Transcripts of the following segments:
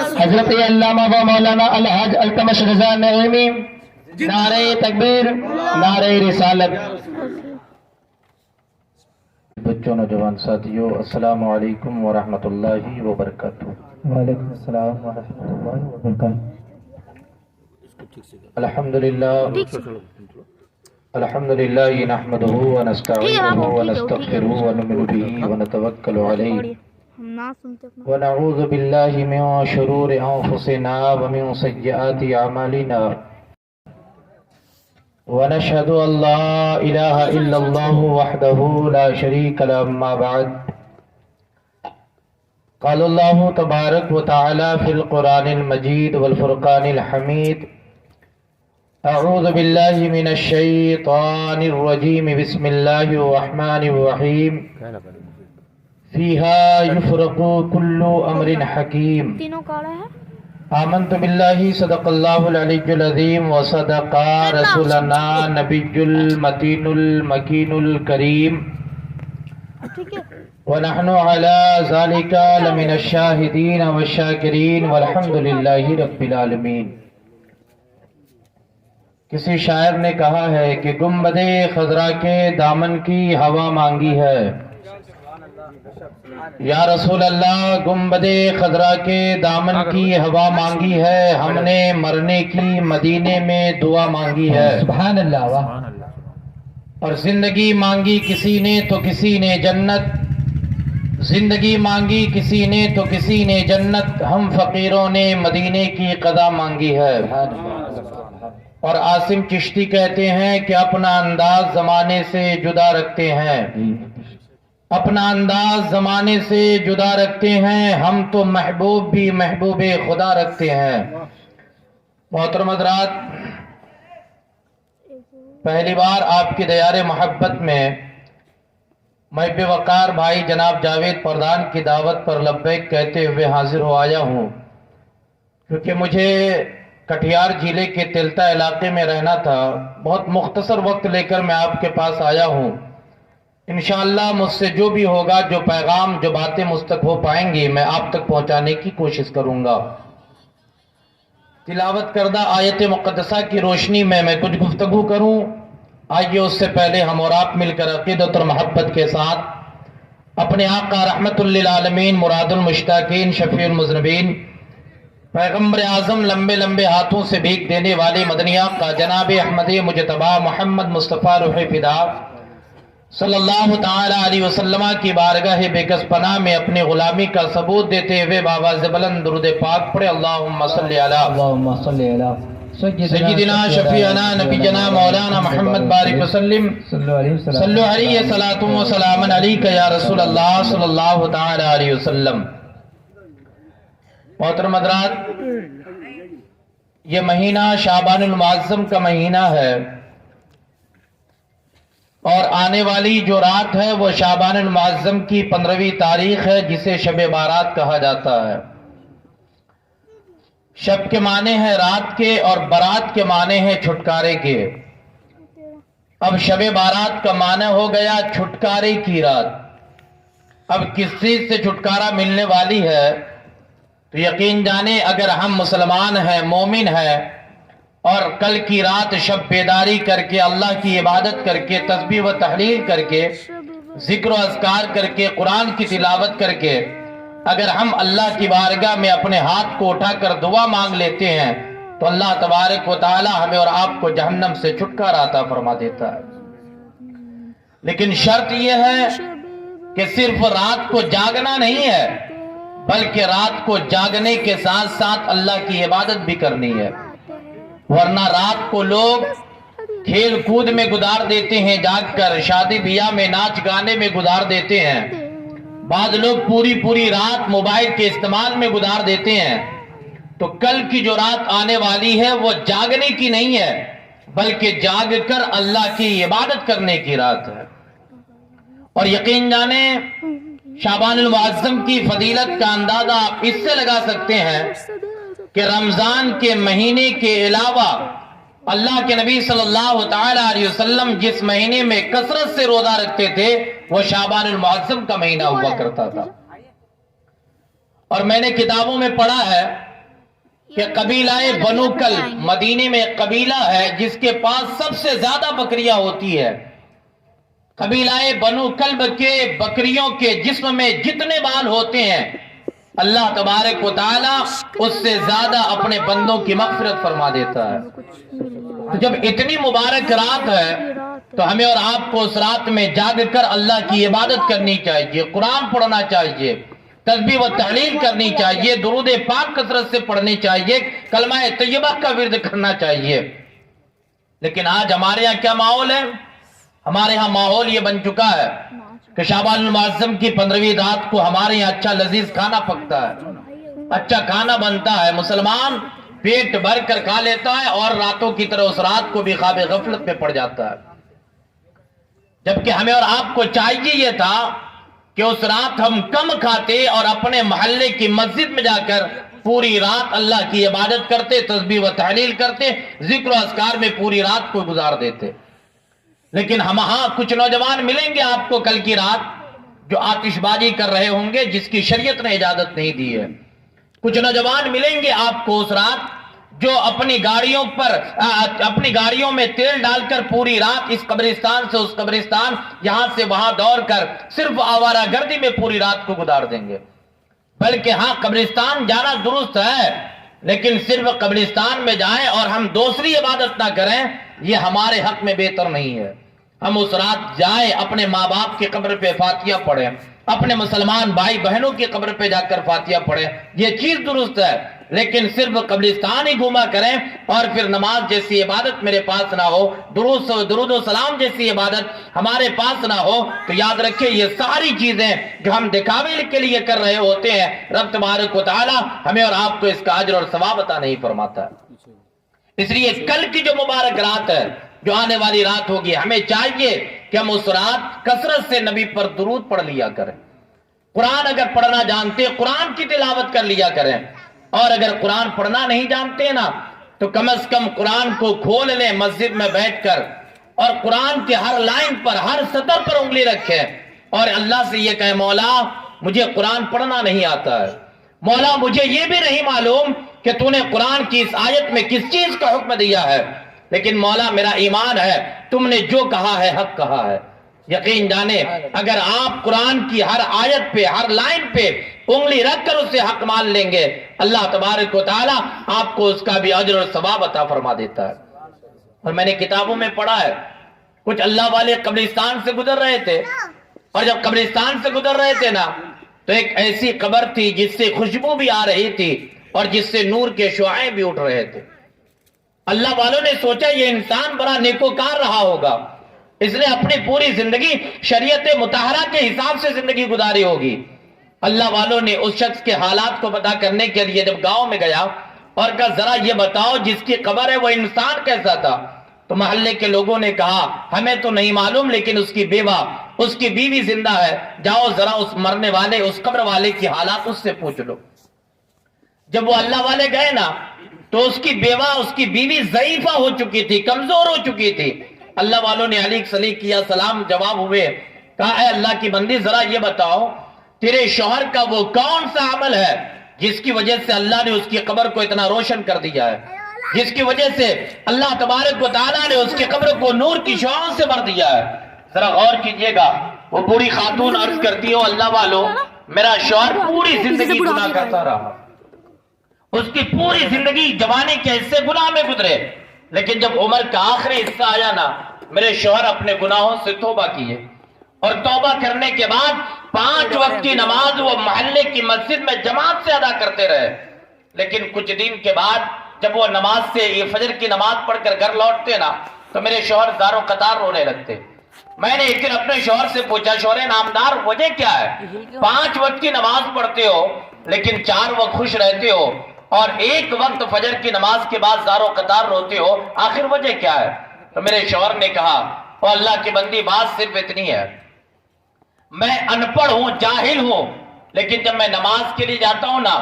حضرت علامہ و مولانا الحاج التمش رضا نعیمی، نعرہ تکبیر، نعرہ رسالت۔ بچوں نوجوان ساتھیوں، السلام علیکم ورحمۃ اللہ وبرکاتہ۔ وعلیکم السلام ورحمۃ اللہ وبرکاتہ۔ الحمدللہ نحمده ونستعینه ونستغفره ونؤمن به ونتوکل علیہ ونعوذ باللہ من شرور انفسنا ومن سیئات اعمالنا ونشهد ان لا الہ الا اللہ وحدہ لا شریک له، اما بعد قال اللہ تبارک وتعالی فی القرآن المجید والفرقان الحمید، اعوذ باللہ من الشیطان الرجیم، بسم اللہ الرحمن الرحیم، فیہا یفرق کل امر حکیم۔ آمنت باللہ صدق اللہ العلی العظیم وصدق رسولنا نبی المتین المکین الکریم، ونحن علی ذالک لمن الشاہدین والشاکرین والحمد للہ رب العالمین۔ کسی شاعر نے کہا ہے کہ گنبد خضرا کے دامن کی ہوا مانگی ہے، یا رسول اللہ گنبد خضرا کے دامن کی ہوا مانگی ہے، ہم نے مرنے کی مدینے میں دعا مانگی ہے۔ سبحان اللہ، واہ۔ اور زندگی مانگی کسی نے تو کسی نے جنت، زندگی مانگی کسی نے تو کسی نے جنت، ہم فقیروں نے مدینے کی قضا مانگی ہے۔ اور عاصم چشتی کہتے ہیں کہ اپنا انداز زمانے سے جدا رکھتے ہیں، اپنا انداز زمانے سے جدا رکھتے ہیں، ہم تو محبوب بھی محبوب خدا رکھتے ہیں۔ محترم حضرات، پہلی بار آپ کی دیار محبت میں میں بے وقار بھائی جناب جاوید پردان کی دعوت پر لبیک کہتے ہوئے حاضر ہو آیا ہوں، کیونکہ مجھے کٹیہار ضلع کے تلتا علاقے میں رہنا تھا۔ بہت مختصر وقت لے کر میں آپ کے پاس آیا ہوں، انشاءاللہ مجھ سے جو بھی ہوگا، جو پیغام، جو باتیں مجھ تک ہو پائیں گی، میں آپ تک پہنچانے کی کوشش کروں گا۔ تلاوت کردہ آیت مقدسہ کی روشنی میں کچھ گفتگو کروں، آئیے اس سے پہلے ہم اور آپ مل کر عقیدت اور محبت کے ساتھ اپنے آقا رحمت للعالمین، مراد المشتاقین، شفیع المذنبین، پیغمبر اعظم، لمبے لمبے ہاتھوں سے بھیک دینے والے مدنی آقا جناب احمد مجتبی محمد مصطفیٰ روح فدا صلی اللہ تعالی علیہ وسلم کی بارگاہ بےکس پناہ میں اپنے غلامی کا ثبوت دیتے ہوئے بآواز بلند درود پاک پڑھے، اللہم صلی علی سیدنا شفیعنا نبینا مولانا محمد بارک وسلم، صلو علیہ صلاۃ و سلام علیک یا رسول اللہ صلی اللہ تعالی علیہ وسلم۔ محترم حضرات، یہ مہینہ شعبان المعظم کا مہینہ ہے، اور آنے والی جو رات ہے وہ شعبان المعظم کی 15ویں تاریخ ہے، جسے شب بارات کہا جاتا ہے۔ شب کے معنی ہے رات کے، اور برات کے معنی ہے چھٹکارے کے۔ اب شب بارات کا معنی ہو گیا چھٹکارے کی رات۔ اب کس چیز سے چھٹکارا ملنے والی ہے؟ تو یقین جانیں، اگر ہم مسلمان ہیں، مومن ہیں، اور کل کی رات شب بیداری کر کے، اللہ کی عبادت کر کے، تسبیح و تحلیل کر کے، ذکر و اذکار کر کے، قرآن کی تلاوت کر کے، اگر ہم اللہ کی بارگاہ میں اپنے ہاتھ کو اٹھا کر دعا مانگ لیتے ہیں تو اللہ تبارک و تعالی ہمیں اور آپ کو جہنم سے چھٹکارا عطا فرما دیتا ہے۔ لیکن شرط یہ ہے کہ صرف رات کو جاگنا نہیں ہے، بلکہ رات کو جاگنے کے ساتھ ساتھ اللہ کی عبادت بھی کرنی ہے، ورنہ رات کو لوگ کھیل کود میں گزار دیتے ہیں، جاگ کر شادی بیاہ میں ناچ گانے میں گزار دیتے ہیں، بعض لوگ پوری رات موبائل کے استعمال میں گزار دیتے ہیں۔ تو کل کی جو رات آنے والی ہے وہ جاگنے کی نہیں ہے، بلکہ جاگ کر اللہ کی عبادت کرنے کی رات ہے۔ اور یقین جانیں، شعبان المعظم کی فضیلت کا اندازہ آپ اس سے لگا سکتے ہیں کہ رمضان کے مہینے کے علاوہ اللہ کے نبی صلی اللہ تعالی علیہ وسلم جس مہینے میں کثرت سے روزہ رکھتے تھے وہ شعبان المعظم کا مہینہ ہوا کرتا تھا۔ اور میں نے کتابوں میں پڑھا ہے کہ قبیلہ بنو کلب مدینے میں ایک قبیلہ ہے جس کے پاس سب سے زیادہ بکریاں ہوتی ہے. قبیلہ بنو کلب کے بکریوں کے جسم میں جتنے بال ہوتے ہیں اللہ تبارک و تعالی اس سے زیادہ اپنے بندوں کی مغفرت فرما دیتا ہے. تو جب اتنی مبارک رات ہے تو ہمیں اور آپ کو اس رات میں جاگ کر اللہ کی عبادت کرنی چاہیے، قرآن پڑھنا چاہیے، تسبیح و تحلیل کرنی چاہیے، درود پاک کثرت سے پڑھنی چاہیے، کلمہ طیبہ کا ورد کرنا چاہیے. لیکن آج ہمارے ہاں کیا ماحول ہے؟ ہمارے ہاں ماحول یہ بن چکا ہے کہ شعبان المعظم کی 15ویں رات کو ہمارے یہاں اچھا لذیذ کھانا پکتا ہے، اچھا کھانا بنتا ہے، مسلمان پیٹ بھر کر کھا لیتا ہے اور راتوں کی طرح اس رات کو بھی خواب غفلت میں پڑ جاتا ہے. جبکہ ہمیں اور آپ کو چاہیے یہ تھا کہ اس رات ہم کم کھاتے اور اپنے محلے کی مسجد میں جا کر پوری رات اللہ کی عبادت کرتے، تسبیح و تحلیل کرتے، ذکر و اذکار میں پوری رات کو گزار دیتے. لیکن ہم ہاں کچھ نوجوان ملیں گے آپ کو کل کی رات جو آتش بازی کر رہے ہوں گے جس کی شریعت نے اجازت نہیں دی ہے. کچھ نوجوان ملیں گے آپ کو اس رات جو اپنی گاڑیوں میں تیل ڈال کر پوری رات اس قبرستان سے اس قبرستان، یہاں سے وہاں دوڑ کر صرف آوارہ گردی میں پوری رات کو گزار دیں گے. بلکہ ہاں قبرستان جانا درست ہے، لیکن صرف قبرستان میں جائیں اور ہم دوسری عبادت نہ کریں یہ ہمارے حق میں بہتر نہیں ہے. ہم اس رات جائیں اپنے ماں باپ کی قبر پہ فاتحہ پڑھیں، اپنے مسلمان بھائی بہنوں کی قبر پہ جا کر فاتحہ پڑھیں، یہ چیز درست ہے. لیکن صرف قبرستان ہی گھوما کریں اور پھر نماز جیسی عبادت میرے پاس نہ ہو، درود و سلام جیسی عبادت ہمارے پاس نہ ہو، تو یاد رکھیں یہ ساری چیزیں جو ہم دکھاوے کے لیے کر رہے ہوتے ہیں رب تبارک و تعالی ہمیں اور آپ کو اس کا اجر اور ثواب عطا نہیں فرماتا. اس لیے کل کی جو مبارک رات ہے، جو آنے والی رات ہوگی، ہمیں چاہیے کہ ہم اس رات کثرت سے نبی پر درود پڑھ لیا کریں. قرآن اگر پڑھنا جانتے قرآن کی تلاوت کر لیا کریں، اور اگر قرآن پڑھنا نہیں جانتے نا تو کم از کم قرآن کو کھول لیں مسجد میں بیٹھ کر اور قرآن کے ہر لائن پر ہر سطر پر انگلی رکھیں اور اللہ سے یہ کہیں مولا مجھے قرآن پڑھنا نہیں آتا ہے، مولا مجھے یہ بھی نہیں معلوم کہ تو نے قرآن کی اس آیت میں کس چیز کا حکم دیا ہے، لیکن مولا میرا ایمان ہے تم نے جو کہا ہے حق کہا ہے. یقین جانے اگر آپ قرآن کی ہر آیت پہ ہر لائن پہ انگلی رکھ کر اسے حق مان لیں گے اللہ تبارک و تعالی آپ کو اس کا بھی اجر اور ثواب عطا فرما دیتا ہے. اور میں نے کتابوں میں پڑھا ہے کچھ اللہ والے قبرستان سے گزر رہے تھے، اور جب قبرستان سے گزر رہے تھے نا تو ایک ایسی قبر تھی جس سے خوشبو بھی آ رہی تھی اور جس سے نور کے شعاع بھی اٹھ رہے تھے. اللہ والوں نے سوچا یہ انسان بڑا نیکوکار رہا ہوگا، اس نے اپنی پوری زندگی شریعت مطہرہ کے حساب سے زندگی گزاری ہوگی. اللہ والوں نے اس شخص کے حالات کو پتہ کرنے کے لیے جب گاؤں میں گیا اور کہا ذرا یہ بتاؤ جس کی قبر ہے وہ انسان کیسا تھا؟ تو محلے کے لوگوں نے کہا ہمیں تو نہیں معلوم لیکن اس کی بیوہ اس کی بیوی زندہ ہے، جاؤ ذرا اس مرنے والے اس قبر والے کی حالات اس سے پوچھ لو. جب وہ اللہ والے گئے نا تو اس کی بیوہ اس کی بیوی ضعیفہ ہو چکی تھی، کمزور ہو چکی تھی. اللہ والوں نے علیک صلی کیا، سلام جواب ہوئے، کہا اے اللہ کی بندی ذرا یہ بتاؤ تیرے شوہر کا وہ کون سا عمل ہے جس کی وجہ سے اللہ نے اس کی قبر کو اتنا روشن کر دیا ہے، جس کی وجہ سے اللہ تبارک و تعالیٰ نے اس کی قبر کو نور کی شعاعوں سے بھر دیا ہے. ذرا غور کیجئے گا وہ بوڑھی خاتون عرض کرتی ہو اللہ والوں میرا شوہر پوری زندگی گناہ کرتا رہا، اس کی پوری زندگی جوانی کے حصے گناہ میں گزرے، لیکن جب عمر کا آخری حصہ آیا نا میرے شوہر اپنے گناہوں سے توبہ کیے اور توبہ کرنے کے بعد 5 وقت کی نماز وہ محلے کی مسجد میں جماعت سے ادا کرتے رہے. لیکن کچھ دن کے بعد جب وہ نماز سے یہ فجر کی نماز پڑھ کر گھر لوٹتے نا تو میرے شوہر زار و قطار رونے لگتے. میں نے ایک دن اپنے شوہر سے پوچھا شوہر نامدار وجہ کیا ہے؟ 5 وقت کی نماز پڑھتے ہو لیکن 4 وقت خوش رہتے ہو اور 1 وقت فجر کی نماز کے بعد زار و قطار روتے ہو، آخر وجہ کیا ہے؟ تو میرے شوہر نے کہا او اللہ کی بندی بات صرف اتنی ہے، میں ان پڑھ ہوں جاہل ہوں لیکن جب میں نماز کے لیے جاتا ہوں نا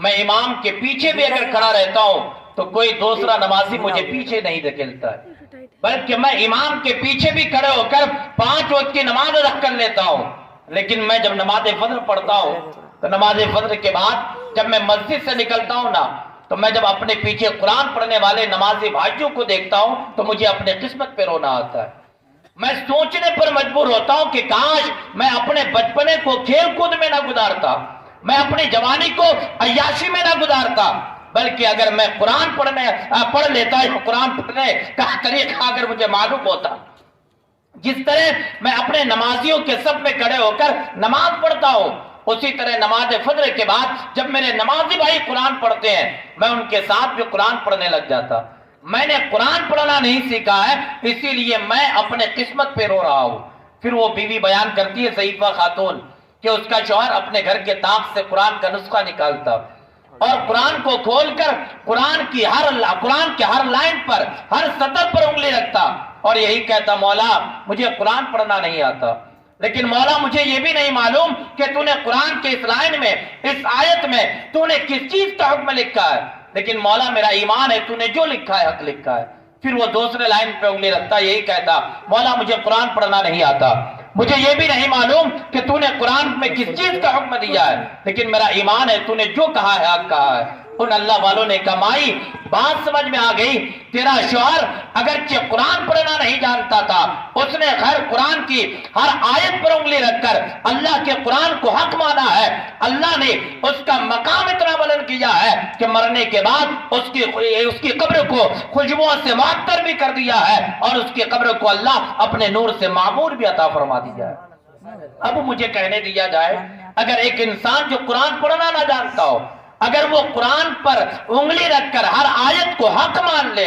میں امام کے پیچھے بھی اگر کھڑا رہتا ہوں تو کوئی دوسرا نمازی مجھے پیچھے نہیں دھکیلتا ہے، بلکہ میں امام کے پیچھے بھی کھڑے ہو کر 5 وقت کی نماز ادا کر لیتا ہوں. لیکن میں جب نماز فجر پڑھتا ہوں تو نماز فجر کے بعد جب میں مسجد سے نکلتا ہوں نا تو میں جب اپنے پیچھے قرآن پڑھنے والے نمازی بھائیوں کو دیکھتا ہوں تو مجھے اپنے قسمت پہ رونا آتا ہے. میں سوچنے پر مجبور ہوتا ہوں کہ کاش میں اپنے بچپنے کو کھیل کود میں نہ گزارتا, میں اپنی جوانی کو عیاشی میں نہ گزارتا, بلکہ اگر میں قرآن پڑھ لیتا, قرآن پڑھنے کا طریقہ اگر مجھے معلوم ہوتا, جس طرح میں اپنے نمازیوں کے صف میں کھڑے ہو کر نماز پڑھتا ہوں, اسی طرح نماز فجر کے بعد جب میرے نمازی بھائی قرآن پڑھتے ہیں میں ان کے ساتھ بھی قرآن پڑھنے لگ جاتا. میں نے قرآن پڑھنا نہیں سیکھا ہے, اسی لیے میں اپنے قسمت پہ رو رہا ہوں. پھر وہ بیوی بیان کرتی ہے ضعیفہ خاتون کہ اس کا شوہر اپنے گھر کے طاق سے قرآن کا نسخہ نکالتا اور قرآن کو کھول کر قرآن کے ہر لائن پر, ہر سطر پر انگلی رکھتا اور یہی کہتا مولا مجھے قرآن پڑھنا نہیں آتا, لیکن مولا مجھے یہ بھی نہیں معلوم کہ تو نے قرآن کے اس لائن میں, اس آیت میں تو نے کس چیز کا حکم لکھا ہے, لیکن مولا میرا ایمان ہے تو نے جو لکھا ہے حق لکھا ہے. پھر وہ دوسرے لائن پہ انگلی رکھتا, یہی کہتا مولا مجھے قرآن پڑھنا نہیں آتا, مجھے یہ بھی نہیں معلوم کہ تو نے قرآن میں کس چیز کا حکم دیا ہے, لیکن میرا ایمان ہے تو نے جو کہا ہے حق کہا ہے. ان اللہ والوں نے کمائی بات سمجھ میں آ گئی, تیرا شوہر اگرچہ قرآن پڑھنا نہیں جانتا تھا, اس نے خیر قرآن کی ہر آیت پر انگلی رکھ کر اللہ کے قرآن کو حق مانا ہے. اللہ نے اس کا مقام اتنا بلند کیا ہے کہ مرنے کے بعد اس کی قبر کو خوشبوؤں سے معطر بھی کر دیا ہے اور اس کی قبر کو اللہ اپنے نور سے معمور بھی عطا فرما دیا ہے. اب مجھے کہنے دیا جائے اگر ایک انسان جو قرآن پڑھنا نہ جانتا ہو, اگر وہ قرآن پر انگلی رکھ کر ہر آیت کو حق مان لے,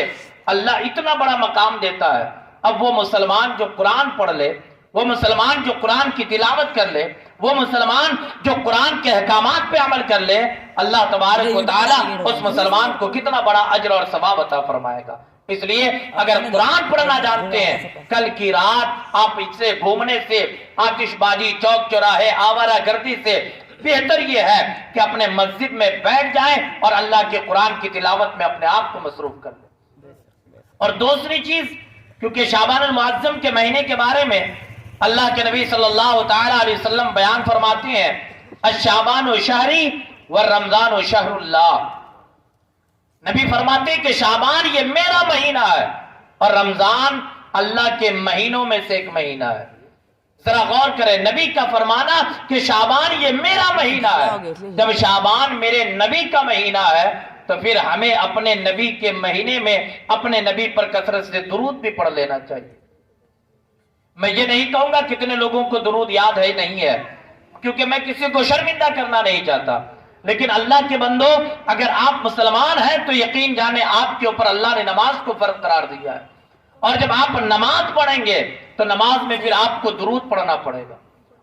اللہ اتنا بڑا مقام دیتا ہے. اب وہ مسلمان جو قرآن پڑھ لے, وہ مسلمان جو قرآن کی تلاوت کر لے, وہ مسلمان جو قرآن کے احکامات پہ عمل کر لے, اللہ تبارک و تعالیٰ اس مسلمان کو کتنا بڑا اجر اور ثواب عطا فرمائے گا. اس لیے اگر قرآن پڑھنا جانتے ہیں, کل کی رات آپ اس سے گھومنے سے, آتش بازی, چوک چوراہے, آوارہ گردی سے بہتر یہ ہے کہ اپنے مسجد میں بیٹھ جائیں اور اللہ کے قرآن کی تلاوت میں اپنے آپ کو مصروف کر لیں. اور دوسری چیز, کیونکہ شعبان المعظم کے مہینے کے بارے میں اللہ کے نبی صلی اللہ تعالی علیہ وسلم بیان فرماتے ہیں الشعبان شہری والرمضان شہر اللہ. نبی فرماتے ہیں کہ شعبان یہ میرا مہینہ ہے اور رمضان اللہ کے مہینوں میں سے ایک مہینہ ہے. ذرا غور کریں, نبی کا فرمانا کہ شعبان یہ میرا مہینہ ہے. جب شعبان میرے نبی کا مہینہ ہے تو پھر ہمیں اپنے نبی کے مہینے میں اپنے نبی پر کثرت سے درود بھی پڑھ لینا چاہیے. میں یہ نہیں کہوں گا کتنے لوگوں کو درود یاد ہے نہیں ہے, کیونکہ میں کسی کو شرمندہ کرنا نہیں چاہتا, لیکن اللہ کے بندو اگر آپ مسلمان ہیں تو یقین جانے آپ کے اوپر اللہ نے نماز کو فرض قرار دیا ہے, اور جب آپ نماز پڑھیں گے تو نماز میں پھر آپ کو درود پڑھنا پڑے گا.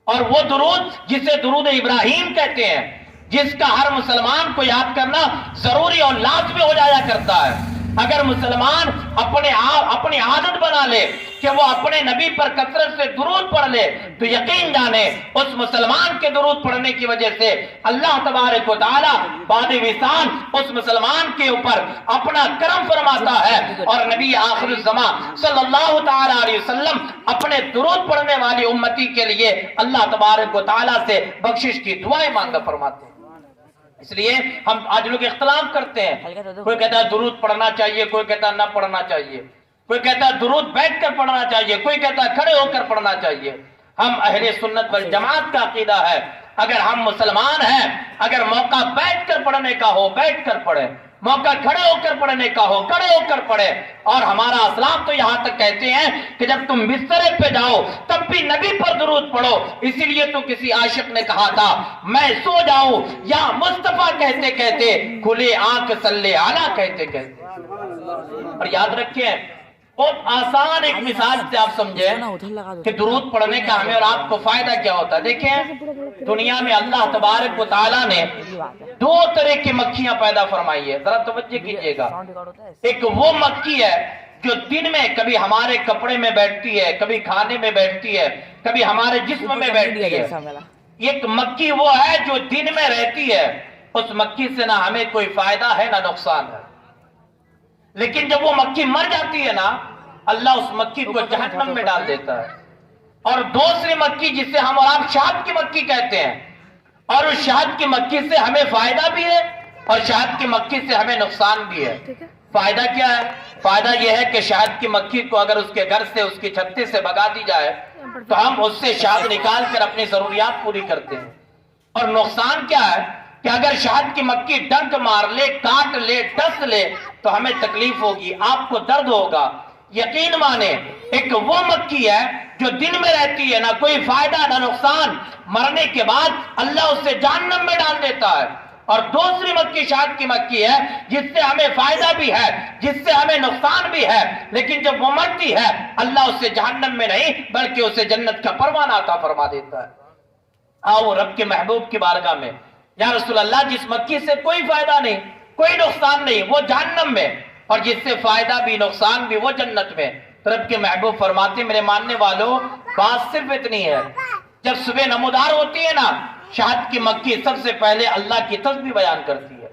اور وہ درود جسے درود ابراہیم کہتے ہیں, جس کا ہر مسلمان کو یاد کرنا ضروری اور لازمی ہو جایا کرتا ہے. اگر مسلمان اپنی عادت بنا لے کہ وہ اپنے نبی پر کثرت سے درود پڑھ لے تو یقین جانے اس مسلمان کے درود پڑھنے کی وجہ سے اللہ تبارک و تعالی بعد وصال اس مسلمان کے اوپر اپنا کرم فرماتا ہے. اور نبی آخر الزمان صلی اللہ تعالی علیہ وسلم اپنے درود پڑھنے والی امتی کے لیے اللہ تبارک و تعالی سے بخشش کی دعائیں مانگا فرماتے ہیں. اس لیے ہم آج لوگ اختلاف کرتے ہیں, کوئی کہتا ہے درود پڑھنا چاہیے, کوئی کہتا ہے نہ پڑھنا چاہیے, کوئی کہتا ہے درود بیٹھ کر پڑھنا چاہیے, کوئی کہتا ہے کھڑے ہو کر پڑھنا چاہیے. ہم اہل سنت والجماعت کا عقیدہ ہے اگر ہم مسلمان ہیں, اگر موقع بیٹھ کر پڑھنے کا ہو بیٹھ کر پڑھیں, موقع کھڑے ہو کر پڑھنے کا ہو کھڑے ہو کر پڑھے. اور ہمارا اسلام تو یہاں تک کہتے ہیں کہ جب تم بسترے پہ جاؤ تب بھی نبی پر درود پڑھو. اسی لیے تو کسی عاشق نے کہا تھا میں سو جاؤں یا مصطفیٰ کہتے کہتے, کھلے آنکھ صلی اعلیٰ کہتے کہتے. اور یاد رکھیں بہت آسان ایک مثال سے آپ سمجھیں کہ درود پڑھنے کا ہمیں اور آپ کو فائدہ کیا ہوتا ہے. دیکھیں دنیا میں اللہ تبارک و تعالیٰ نے دو طرح کی مکھیاں پیدا فرمائی ہے, ذرا توجہ کیجئے گا. ایک وہ مکھی ہے جو دن میں کبھی ہمارے کپڑے میں بیٹھتی ہے, کبھی کھانے میں بیٹھتی ہے, کبھی ہمارے جسم میں بیٹھتی ہے. ایک مکھی وہ ہے جو دن میں رہتی ہے, اس مکھی سے نہ ہمیں کوئی فائدہ ہے نہ نقصان ہے, لیکن جب وہ مکھی مر جاتی ہے نا اللہ اس مکھی کو جہنم میں ڈال دیتا ہے. اور دوسری مکھی جسے ہم اور آپ شہد کی مکھی کہتے ہیں, اور اس شہد کی مکھی سے ہمیں فائدہ بھی ہے اور شہد کی مکھی سے ہمیں نقصان بھی ہے۔ فائدہ کیا ہے؟ فائدہ یہ ہے کہ شہد کی مکھی کو اگر اس کے گھر سے، اس کی چھتی سے بھگا دی جائے تو ہم اس سے شہد نکال کر اپنی ضروریات پوری کرتے ہیں۔ اور نقصان کیا ہے کہ اگر شہد کی مکھی ڈنک مار لے، کاٹ لے، ڈس لے تو ہمیں تکلیف ہوگی، آپ کو درد ہوگا۔ یقین مانے ایک وہ مکھی ہے جو دن میں رہتی ہے، نہ کوئی فائدہ نہ نقصان، مرنے کے بعد اللہ اسے جہنم میں ڈال دیتا ہے۔ اور دوسری مکھی شہد کی مکھی ہے جس سے ہمیں فائدہ بھی ہے، جس سے ہمیں نقصان بھی ہے، لیکن جب وہ مرتی ہے اللہ اسے جہنم میں نہیں بلکہ اسے جنت کا پروانہ عطا فرما دیتا ہے۔ آؤ رب کے محبوب کی بارگاہ میں، یا رسول اللہ جس مکھی سے کوئی فائدہ نہیں، کوئی نقصان نہیں، وہ جہنم میں، اور جس سے فائدہ بھی نقصان بھی وہ جنت میں۔ تو رب کے محبوب فرماتے میرے ماننے والوں، بات صرف اتنی ہے، جب صبح نمودار ہوتی ہے نا، شہد کی مکھی سب سے پہلے اللہ کی تسبیح بیان کرتی ہے،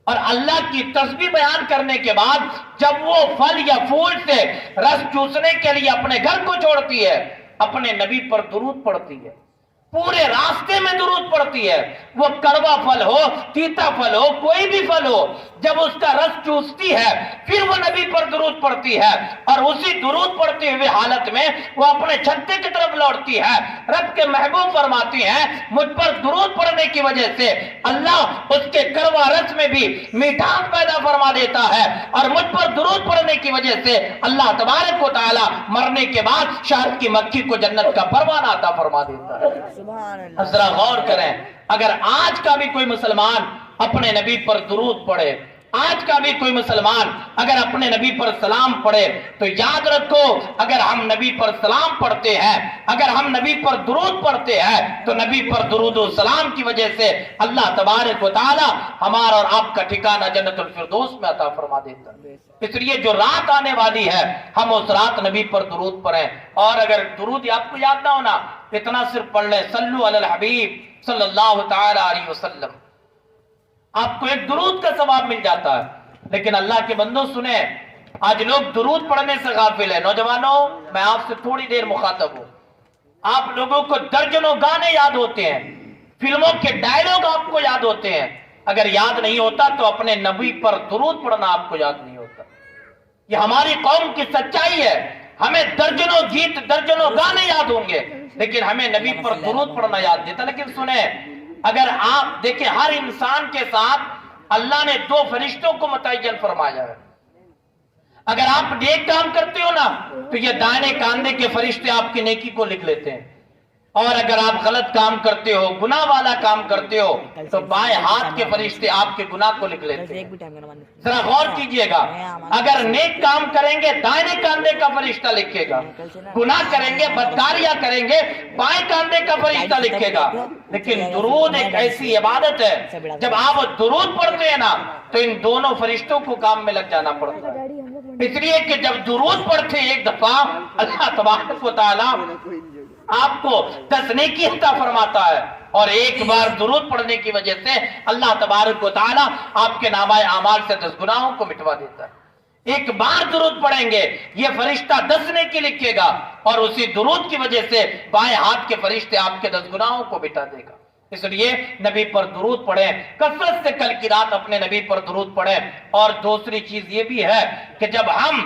اور اللہ کی تسبیح بیان کرنے کے بعد جب وہ پھل یا پھول سے رس چوسنے کے لیے اپنے گھر کو چھوڑتی ہے، اپنے نبی پر درود پڑھتی ہے، پورے راستے میں درود پڑتی ہے، وہ کڑوا پھل ہو، تیتا پھل ہو، کوئی بھی پھل ہو، جب اس کا رس چوستی ہے پھر وہ نبی پر درود پڑتی ہے، اور اسی درود پڑتے ہوئے حالت میں وہ اپنے چھتے کی طرف لوٹتی ہے۔ رب کے محبوب فرماتی ہیں مجھ پر درود پڑھنے کی وجہ سے اللہ اس کے کڑوا رس میں بھی میٹھاس پیدا فرما دیتا ہے، اور مجھ پر درود پڑھنے کی وجہ سے اللہ تبارک و تعالی مرنے کے بعد شہد کی مکھی کو جنت کا پروانہ عطا فرما دیتا ہے۔ اب ذرا غور کریں، اگر آج کا بھی کوئی مسلمان اپنے نبی پر درود پڑھے، آج کا بھی کوئی مسلمان اگر اپنے نبی پر سلام پڑھے، تو یاد رکھو اگر ہم نبی پر سلام پڑھتے ہیں، اگر ہم نبی پر درود پڑھتے ہیں، تو نبی پر درود و سلام کی وجہ سے اللہ تبارک و تعالی ہمارا اور آپ کا ٹھکانہ جنت الفردوس میں عطا فرما دیتا ہے۔ اس لیے جو رات آنے والی ہے ہم اس رات نبی پر درود پڑھیں، اور اگر درود آپ کو یاد نہ ہونا اتنا صرف پڑھ لیں، صلو علی الحبیب صلی اللہ تعالی علیہ وسلم، آپ کو ایک درود کا ثواب مل جاتا ہے۔ لیکن اللہ کے بندوں سنیں، آج لوگ درود پڑھنے سے غافل ہیں۔ نوجوانوں میں آپ سے تھوڑی دیر مخاطب ہوں، آپ لوگوں کو درجنوں گانے یاد ہوتے ہیں، فلموں کے ڈائلاگ آپ کو یاد ہوتے ہیں، اگر یاد نہیں ہوتا تو اپنے نبی پر درود پڑھنا آپ کو یاد نہیں ہوتا۔ یہ ہماری قوم کی سچائی ہے، ہمیں درجنوں گیت درجنوں گانے یاد ہوں گے لیکن ہمیں نبی پر درود پڑھنا یاد نہیں تھا۔ لیکن سنیں، اگر آپ دیکھیں ہر انسان کے ساتھ اللہ نے دو فرشتوں کو متعین فرمایا ہے۔ اگر آپ نیک کام کرتے ہو نا تو یہ دائیں کاندھے کے فرشتے آپ کی نیکی کو لکھ لیتے ہیں، اور اگر آپ غلط کام کرتے ہو، گناہ والا کام کرتے ہو، تو بائیں ہاتھ کے فرشتے آپ کے گناہ کو لکھ لیتے ہیں۔ ذرا غور کیجئے گا، اگر نیک کام کریں گے دائیں کاندھے کا فرشتہ لکھے گا، گناہ کریں گے، بدکاریاں کریں گے، بائیں کاندھے کا فرشتہ لکھے گا۔ لیکن درود ایک ایسی عبادت ہے، جب آپ درود پڑھتے ہیں نا تو ان دونوں فرشتوں کو کام میں لگ جانا پڑتا ہے، اس لیے کہ جب درود پڑھتے ہیں ایک دفعہ اللہ تبارک و تعالی آپ کو 10 نیکی عطا فرماتا ہے، اور ایک بار درود پڑھنے کی وجہ سے اللہ تبارک و تعالی آپ کے نامہ اعمال سے 10 گناہوں کو مٹوا دیتا ہے۔ ایک بار درود پڑھیں گے یہ فرشتہ 10 نیکی لکھے گا، اور اسی درود کی وجہ سے بائیں ہاتھ کے فرشتے آپ کے 10 گناہوں کو مٹا دے گا۔ اس لیے نبی پر درود پڑھیں، کثرت سے کل کی رات اپنے نبی پر درود پڑھیں۔ اور دوسری چیز یہ بھی ہے کہ جب ہم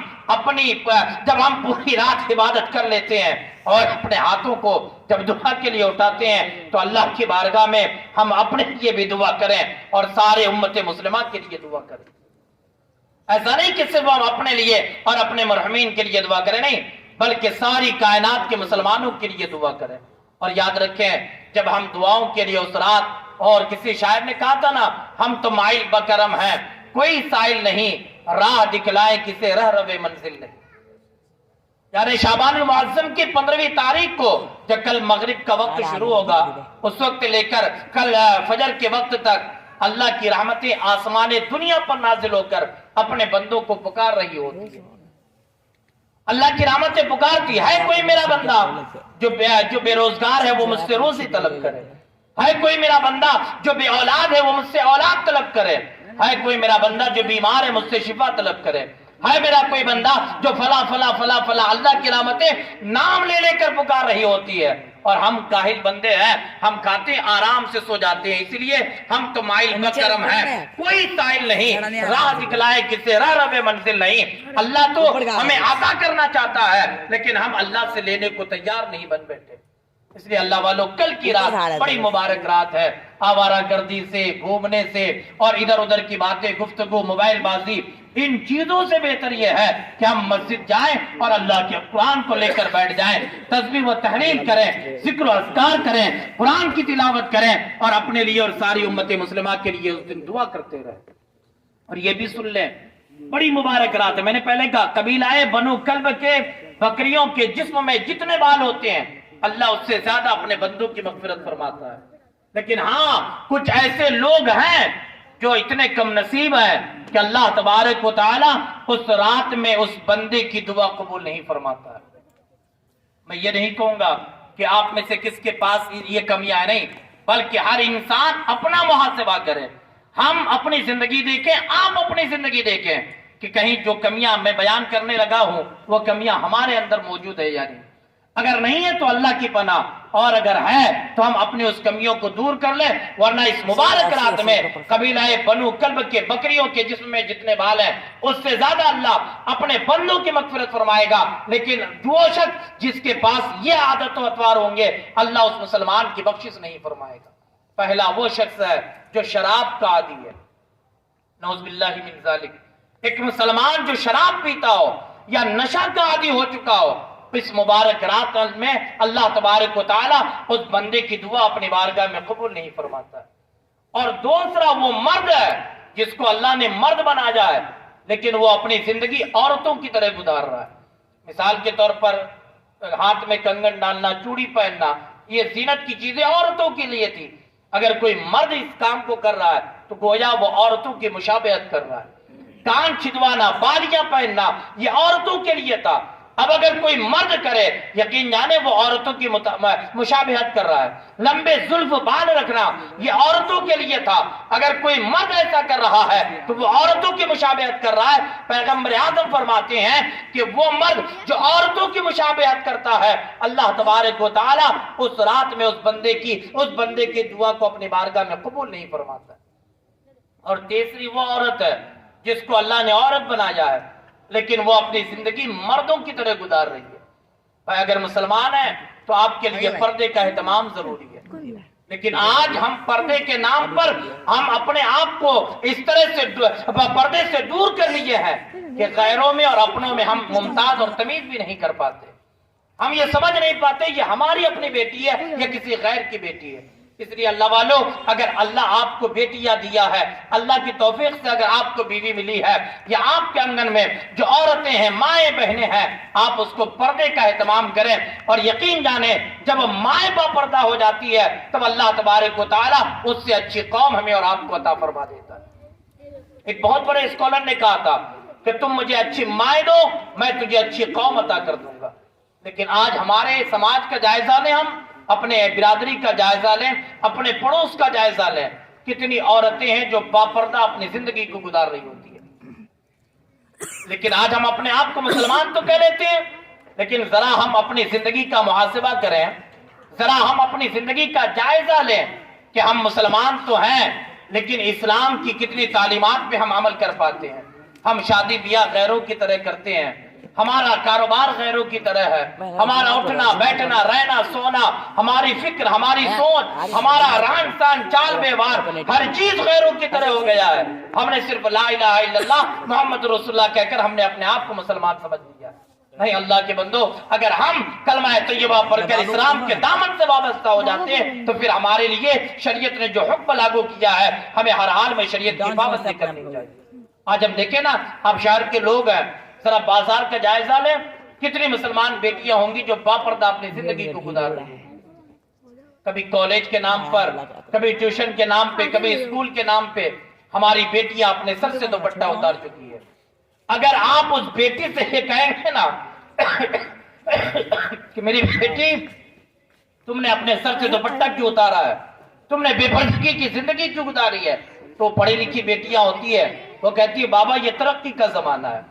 پوری رات عبادت کر لیتے ہیں اور اپنے ہاتھوں کو جب دعا کے لیے اٹھاتے ہیں تو اللہ کی بارگاہ میں ہم اپنے لیے بھی دعا کریں اور سارے امت مسلمہ کے لیے دعا کریں۔ ایسا نہیں کہ صرف ہم اپنے لیے اور اپنے مرحومین کے لیے دعا کریں، نہیں، بلکہ ساری کائنات کے مسلمانوں کے لیے دعا کریں۔ اور یاد رکھیں جب ہم دعاؤں کے لیے اس رات، اور کسی شاعر نے کہا تھا نا، ہم تو مائل بکرم ہیں کوئی سائل نہیں، راہ دکھلائے کسے رہ روے منزل نہیں۔ یعنی شعبان المعظم کی 15ویں تاریخ کو جب کل مغرب کا وقت شروع ہوگا، اس وقت لے کر کل فجر کے وقت تک اللہ کی رحمتیں آسمان دنیا پر نازل ہو کر اپنے بندوں کو پکار رہی ہوتی ہے۔ اللہ کی رحمتیں پکارتی ہے کوئی میرا بندہ جو بے روزگار ہے وہ مجھ سے روزی طلب کرے، ہے کوئی میرا بندہ جو بے اولاد ہے وہ مجھ سے اولاد طلب کرے، ہے کوئی میرا بندہ جو بیمار ہے مجھ سے شفا طلب کرے، ہے میرا کوئی بندہ جو فلاں فلاں فلاں فلاں، اللہ کی رحمتیں نام لے لے کر پکار رہی ہوتی ہے۔ اور ہم کاہل بندے ہیں، ہم کھاتے ہیں آرام سے سو جاتے ہیں، اس لیے ہم تو مائل بکرم ہیں، کوئی سائل نہیں، راہ دکھلائے کسے راہ رب منزل نہیں۔ اللہ تو ہمیں عطا کرنا چاہتا ہے لیکن ہم اللہ سے لینے کو تیار نہیں بن بیٹھے۔ اس لیے اللہ والوں کل کی رات بڑی مبارک رات ہے، آوارہ گردی سے، گھومنے سے اور ادھر ادھر کی باتیں، گفتگو، موبائل بازی، ان چیزوں سے بہتر یہ ہے کہ ہم مسجد جائیں اور اللہ کے قرآن کو لے کر بیٹھ جائیں، تسبیح و تحلیل کریں، ذکر و اذکار کریں، قرآن کی تلاوت کریں اور اپنے لیے اور ساری امت مسلمہ کے لیے اس دن دعا کرتے رہیں۔ اور یہ بھی سن لیں، بڑی مبارک رات ہے، میں نے پہلے کہا قبیلہ بنو کلب کے بکریوں کے جسم میں جتنے بال ہوتے ہیں اللہ اس سے زیادہ اپنے بندوں کی مغفرت فرماتا ہے، لیکن ہاں کچھ ایسے لوگ ہیں جو اتنے کم نصیب ہیں کہ اللہ تبارک و تعالی اس رات میں اس بندے کی دعا قبول نہیں فرماتا ہے۔ میں یہ نہیں کہوں گا کہ آپ میں سے کس کے پاس یہ کمیاں نہیں، بلکہ ہر انسان اپنا محاسبہ کرے، ہم اپنی زندگی دیکھیں، آپ اپنی زندگی دیکھیں کہ کہیں جو کمیاں میں بیان کرنے لگا ہوں وہ کمیاں ہمارے اندر موجود ہے یا نہیں۔ اگر نہیں ہے تو اللہ کی پناہ، اور اگر ہے تو ہم اپنے اس کمیوں کو دور کر لیں، ورنہ اس مبارک رات میں قبیلہ بنو کلب کے بکریوں کے جسم میں جتنے بال ہیں اس سے زیادہ اللہ اپنے بندوں کی مغفرت فرمائے گا۔ لیکن جو شخص جس کے پاس یہ عادت و اطوار ہوں گے اللہ اس مسلمان کی بخشش نہیں فرمائے گا۔ پہلا وہ شخص ہے جو شراب کا عادی ہے، نعوذ باللہ من ذالک۔ ایک مسلمان جو شراب پیتا ہو یا نشہ کا عادی ہو چکا ہو، اس مبارک رات میں اللہ تبارک و تعالی اس بندے کی دعا اپنی بارگاہ میں قبول نہیں فرماتا ہے۔ اور دوسرا وہ مرد ہے جس کو اللہ نے مرد بنایا ہے لیکن وہ اپنی زندگی عورتوں کی طرح گزار رہا ہے۔ مثال کے طور پر ہاتھ میں کنگن ڈالنا، چوڑی پہننا، یہ زینت کی چیزیں عورتوں کے لیے تھی، اگر کوئی مرد اس کام کو کر رہا ہے تو گویا وہ عورتوں کی مشابہت کر رہا ہے۔ کان چھدوانا، بالیاں پہننا یہ عورتوں کے لیے تھا، اب اگر کوئی مرد کرے یقین جانے وہ عورتوں کی مشابہت کر رہا ہے۔ لمبے زلف بال رکھنا یہ عورتوں کے لیے تھا، اگر کوئی مرد ایسا کر رہا ہے تو وہ عورتوں کی مشابہت کر رہا ہے۔ پیغمبر اعظم فرماتے ہیں کہ وہ مرد جو عورتوں کی مشابہت کرتا ہے اللہ تبارک و تعالی اس رات میں اس بندے کی دعا کو اپنی بارگاہ میں قبول نہیں فرماتا۔ اور تیسری وہ عورت ہے جس کو اللہ نے عورت بنایا ہے لیکن وہ اپنی زندگی مردوں کی طرح گزار رہی ہے۔ بھائی اگر مسلمان ہیں تو آپ کے لیے پردے کا اہتمام ضروری ہے، لیکن آج ہم پردے کے نام پر ہم اپنے آپ کو اس طرح سے پردے سے دور کر لیے ہیں کہ غیروں میں اور اپنوں میں ہم ممتاز اور تمیز بھی نہیں کر پاتے۔ ہم یہ سمجھ نہیں پاتے یہ ہماری اپنی بیٹی ہے یا کسی غیر کی بیٹی ہے۔ اس لیے اللہ والوں اگر اللہ آپ کو بیٹیاں دیا ہے، اللہ کی توفیق سے اگر آپ کو بیوی ملی ہے یا آپ کے آنگن میں جو عورتیں ہیں، مائیں بہنیں ہیں، آپ اس کو پردے کا اہتمام کریں اور یقین جانیں جب مائیں با پردہ ہو جاتی ہے تب اللہ تبارک و تعالی اس سے اچھی قوم ہمیں اور آپ کو عطا فرما دیتا ہے۔ ایک بہت بڑے اسکالر نے کہا تھا کہ تم مجھے اچھی مائیں دو میں تجھے اچھی قوم عطا کر دوں گا، لیکن آج ہمارے سماج کا جائزہ لیں، ہم اپنے برادری کا جائزہ لیں، اپنے پڑوس کا جائزہ لیں، کتنی عورتیں ہیں جو باپردہ اپنی زندگی کو گزار رہی ہوتی ہے۔ لیکن آج ہم اپنے آپ کو مسلمان تو کہہ لیتے ہیں، لیکن ذرا ہم اپنی زندگی کا محاسبہ کریں، ذرا ہم اپنی زندگی کا جائزہ لیں کہ ہم مسلمان تو ہیں لیکن اسلام کی کتنی تعلیمات پہ ہم عمل کر پاتے ہیں۔ ہم شادی بیاہ غیروں کی طرح کرتے ہیں، ہمارا کاروبار غیروں کی طرح ہے، ہمارا اٹھنا بیٹھنا رہنا سونا، ہماری فکر ہماری سوچ ہمارا رہن سہن چال ویوہار ہر چیز غیروں کی طرح ہو گیا ہے۔ ہم نے صرف لا الہ الا اللہ محمد رسول اللہ کہہ کر ہم نے اپنے آپ کو مسلمان سمجھ لیا۔ نہیں اللہ کے بندو، اگر ہم کلمہ طیبہ پڑھ کر اسلام کے دامن سے وابستہ ہو جاتے ہیں تو پھر ہمارے لیے شریعت نے جو حکم لاگو کیا ہے ہمیں ہر حال میں شریعت کی پابندی کرنی چاہیے۔ آج ہم دیکھیں نا، آپ شہر کے لوگ ہیں، ذرا بازار کا جائزہ لیں، کتنی مسلمان بیٹیاں ہوں گی جو باپردہ اپنی زندگی کو گزار رہی ہیں، کبھی کالج کے نام پر، کبھی ٹیوشن کے نام پہ، کبھی اسکول کے نام پہ ہماری بیٹیاں اپنے سر سے دوپٹہ اتار چکی ہے۔ اگر آپ اس بیٹی سے یہ کہیں گے نا کہ میری بیٹی تم نے اپنے سر سے دوپٹہ کیوں اتارا ہے، تم نے بے پردگی کی زندگی کیوں گزاری ہے، تو پڑھی لکھی بیٹیاں ہوتی ہے وہ کہتی ہے بابا یہ ترقی کا زمانہ ہے،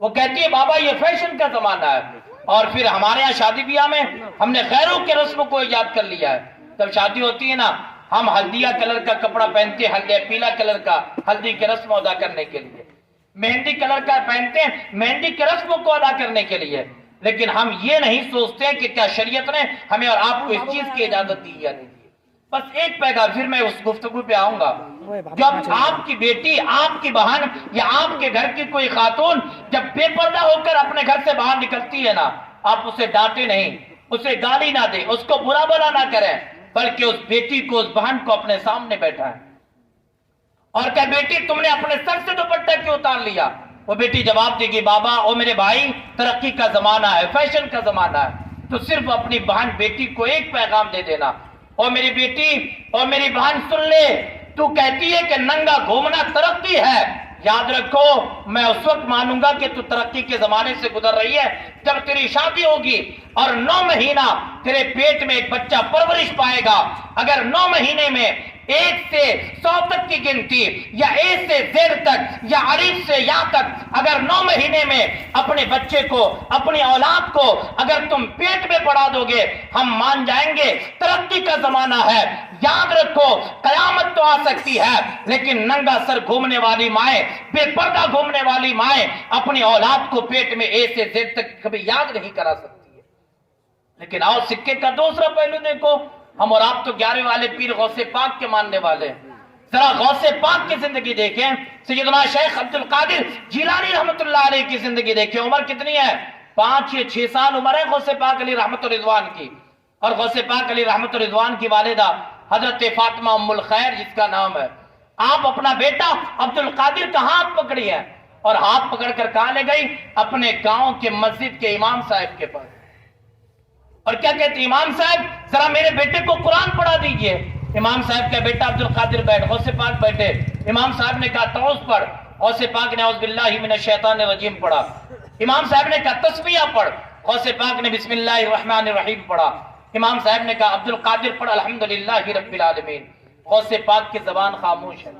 وہ کہتی ہے بابا یہ فیشن کا زمانہ ہے، اور پھر ہمارے یہاں شادی بیاہ میں ہم نے غیروں کے رسم کو ایجاد کر لیا ہے. جب شادی ہوتی ہے نا ہم ہلدیا کلر کا کپڑا پہنتے ہیں, ہلدیا پیلا کلر کا, ہلدی کے رسم ادا کرنے کے لیے. مہندی کلر کا پہنتے ہیں مہندی کے رسم کو ادا کرنے کے لیے. لیکن ہم یہ نہیں سوچتے کہ کیا شریعت نے ہمیں اور آپ کو اس چیز کی اجازت دی یا نہیں دی. بس ایک پیغام, پھر میں اس گفتگو پہ آؤں گا. جب آپ کی بیٹی, آپ کی بہن یا آپ کے گھر کی کوئی خاتون جب بے پردہ ہو کر اپنے گھر سے باہر نکلتی ہے نا, آپ اسے ڈانٹے نہیں, اسے گالی نہ دیں, اس کو برا بھلا نہ کریں, بلکہ اس بیٹی کو, اس بہن کو اپنے سامنے بیٹھا ہے اور کہ بیٹی تم نے اپنے سر سے دوپٹہ کیوں اتار لیا؟ وہ بیٹی جواب دے گی, بابا او میرے بھائی ترقی کا زمانہ ہے, فیشن کا زمانہ ہے. تو صرف اپنی بہن بیٹی کو ایک پیغام دے دینا, او میری بیٹی او میری بہن سن لے, تو کہتی ہے کہ ننگا گھومنا ترقی ہے, یاد رکھو میں اس وقت مانوں گا کہ تو ترقی کے زمانے سے گزر رہی ہے جب تیری شادی ہوگی اور 9 مہینہ تیرے پیٹ میں ایک بچہ پرورش پائے گا. اگر 9 مہینے میں 1 سے 100 تک کی گنتی یا A سے Z تک یا الف سے یا تک اگر 9 مہینے میں اپنے بچے کو, اپنی اولاد کو اگر تم پیٹ میں پڑا دو گے, ہم مان جائیں گے ترقی کا زمانہ ہے. یاد رکھو قیامت تو آ سکتی ہے لیکن ننگا سر گھومنے والی مائیں, بے پردہ گھومنے والی مائیں اپنی اولاد کو پیٹ میں A سے Z تک کبھی یاد نہیں کرا سکتی ہے. لیکن آؤ سکے کا دوسرا پہلو دیکھو, ہم اور آپ تو 11 والے پیر غوث پاک کے ماننے والے ہیں. ذرا غوث پاک کی زندگی دیکھیں, سیدنا شیخ عبد القادر جیلانی رحمت اللہ علیہ کی زندگی دیکھیں. عمر کتنی ہے؟ 5 یا 6 سال عمر ہے غوث پاک علی رحمت الرضوان کی. اور غوث پاک علی رحمت الرضوان کی والدہ حضرت فاطمہ ام الخیر جس کا نام ہے. آپ اپنا بیٹا عبد القادر کا ہاتھ پکڑی ہے اور ہاتھ پکڑ کر کہاں لے گئی؟ اپنے گاؤں کے مسجد کے امام صاحب کے پاس. اور کیا کہتے امام صاحب ذرا میرے بیٹے کو قرآن پڑھا دیجئے. امام صاحب کا بیٹا عبد القادر بیٹھ, غوث پاک بیٹھے. امام صاحب نے کہا تعوذ پڑھ, غوث پاک نے اعوذ باللہ من الشیطان الرجیم پڑھا. امام صاحب نے کہا تسبیح پڑھ, غوث پاک نے بسم اللہ الرحمن الرحیم پڑھا. امام صاحب نے کہا عبد القادر پڑھ الحمدللہ رب العالمین. غوث پاک کی زبان خاموش ہے.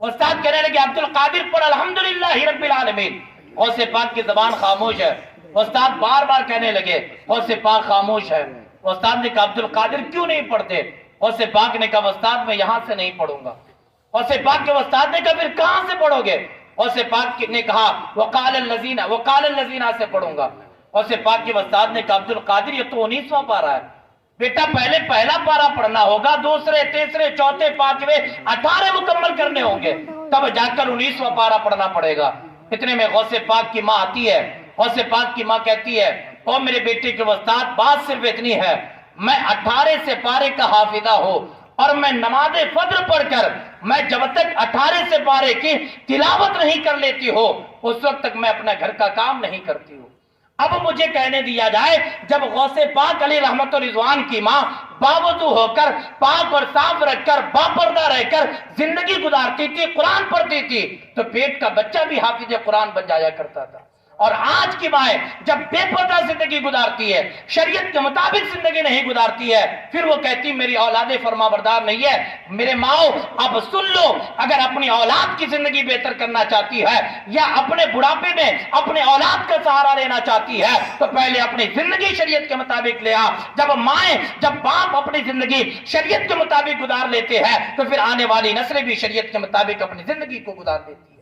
استاد کہنے لگے عبد القادر پڑھ الحمدللہ رب العالمین. غوث پاک کی زبان خاموش ہے. استاد بار بار کہنے لگے غوث پاک خاموش ہے. استاد نے کہا عبد القادر کیوں نہیں پڑھتے؟ غوث پاک نے کہا استاد میں یہاں سے نہیں پڑھوں گا. غوث پاک کے استاد نے کہا پھر کہاں سے پڑھو گے؟ غوث پاک نے کہا وقال الذین سے پڑھوں گا. غوث پاک کے استاد نے کہا عبد القادر یہ تو 19واں پارہ ہے بیٹا, پہلے پہلا پارہ پڑھنا ہوگا, دوسرے تیسرے چوتھے پانچویں 18 مکمل کرنے ہوں گے, تب جا کر 19واں پارہ پڑھنا پڑے گا. اتنے میں غوث پاک کی ماں آتی ہے. غوث پاک کی ماں کہتی ہے او میرے بیٹے کے استاد بات صرف اتنی ہے, میں 18 سے پارے کا حافظہ ہو اور میں نماز فجر پڑھ کر میں جب تک 18 سے پارے کی تلاوت نہیں کر لیتی ہو اس وقت تک میں اپنا گھر کا کام نہیں کرتی ہوں. اب مجھے کہنے دیا جائے جب غوث پاک علی رحمت الرضوان کی ماں باوضو ہو کر پاک اور صاف رکھ کر باپردہ رہ کر زندگی گزارتی تھی, قرآن پڑھتی تھی, تو پیٹ کا بچہ بھی حافظ قرآن بن جایا کرتا تھا. اور آج کی مائیں جب بے پردہ زندگی گزارتی ہے, شریعت کے مطابق زندگی نہیں گزارتی ہے, پھر وہ کہتی میری اولاد فرما بردار نہیں ہے. میرے ماؤں اب سن لو, اگر اپنی اولاد کی زندگی بہتر کرنا چاہتی ہے یا اپنے بڑھاپے میں اپنے اولاد کا سہارا لینا چاہتی ہے تو پہلے اپنی زندگی شریعت کے مطابق لے آ. جب باپ اپنی زندگی شریعت کے مطابق گزار لیتے ہیں تو پھر آنے والی نسلیں بھی شریعت کے مطابق اپنی زندگی کو گزار دیتی ہے.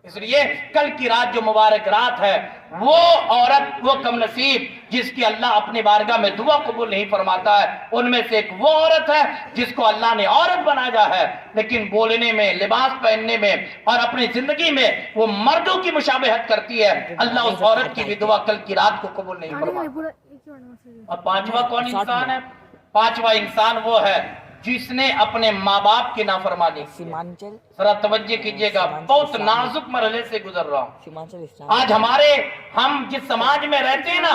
اس لیے کل کی رات جو مبارک رات ہے, وہ عورت, وہ کم نصیب جس کی اللہ اپنی بارگاہ میں دعا قبول نہیں فرماتا ہے, ان میں سے ایک وہ عورت ہے جس کو اللہ نے عورت بنایا ہے لیکن بولنے میں, لباس پہننے میں اور اپنی زندگی میں وہ مردوں کی مشابہت کرتی ہے. اللہ اس عورت کی بھی دعا کل کی رات کو قبول نہیں فرماتا. اور 5واں کون انسان ہے؟ 5واں انسان وہ ہے جس نے اپنے ماں باپ کی نافرمانی کی. ذرا توجہ کیجئے گا, بہت نازک مرحلے سے گزر رہا ہوں. آج ہم جس سماج میں رہتے ہیں نا,